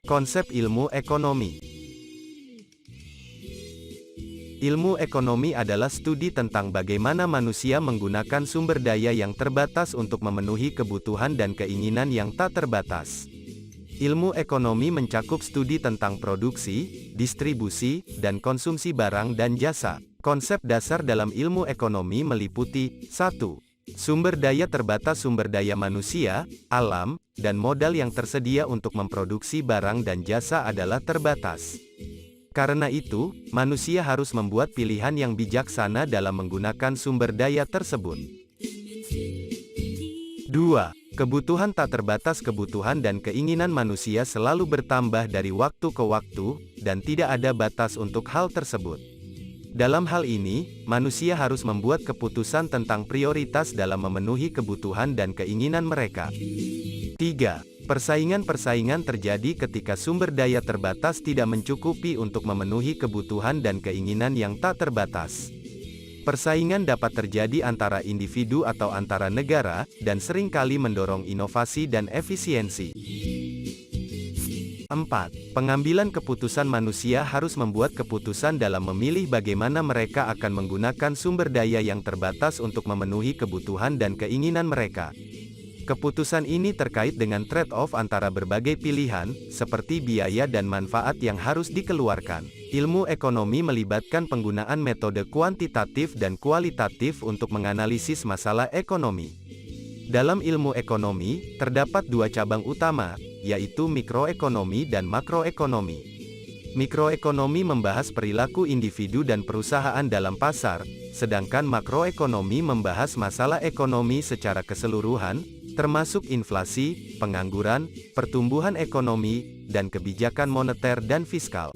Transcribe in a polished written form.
Konsep ilmu ekonomi. Ilmu ekonomi adalah studi tentang bagaimana manusia menggunakan sumber daya yang terbatas untuk memenuhi kebutuhan dan keinginan yang tak terbatas. Ilmu ekonomi mencakup studi tentang produksi, distribusi, dan konsumsi barang dan jasa. Konsep dasar dalam ilmu ekonomi meliputi 1. Sumber daya terbatas. Sumber daya manusia, alam, dan modal yang tersedia untuk memproduksi barang dan jasa adalah terbatas. Karena itu, manusia harus membuat pilihan yang bijaksana dalam menggunakan sumber daya tersebut. 2. Kebutuhan tak terbatas. Kebutuhan dan keinginan manusia selalu bertambah dari waktu ke waktu, dan tidak ada batas untuk hal tersebut. Dalam hal ini, manusia harus membuat keputusan tentang prioritas dalam memenuhi kebutuhan dan keinginan mereka. 3. Persaingan terjadi ketika sumber daya terbatas tidak mencukupi untuk memenuhi kebutuhan dan keinginan yang tak terbatas. Persaingan dapat terjadi antara individu atau antara negara, dan seringkali mendorong inovasi dan efisiensi. 4. Pengambilan keputusan. Manusia harus membuat keputusan dalam memilih bagaimana mereka akan menggunakan sumber daya yang terbatas untuk memenuhi kebutuhan dan keinginan mereka. Keputusan ini terkait dengan trade-off antara berbagai pilihan, seperti biaya dan manfaat yang harus dikeluarkan. Ilmu ekonomi melibatkan penggunaan metode kuantitatif dan kualitatif untuk menganalisis masalah ekonomi. Dalam ilmu ekonomi, terdapat dua cabang utama, yaitu mikroekonomi dan makroekonomi. Mikroekonomi membahas perilaku individu dan perusahaan dalam pasar, sedangkan makroekonomi membahas masalah ekonomi secara keseluruhan, termasuk inflasi, pengangguran, pertumbuhan ekonomi, dan kebijakan moneter dan fiskal.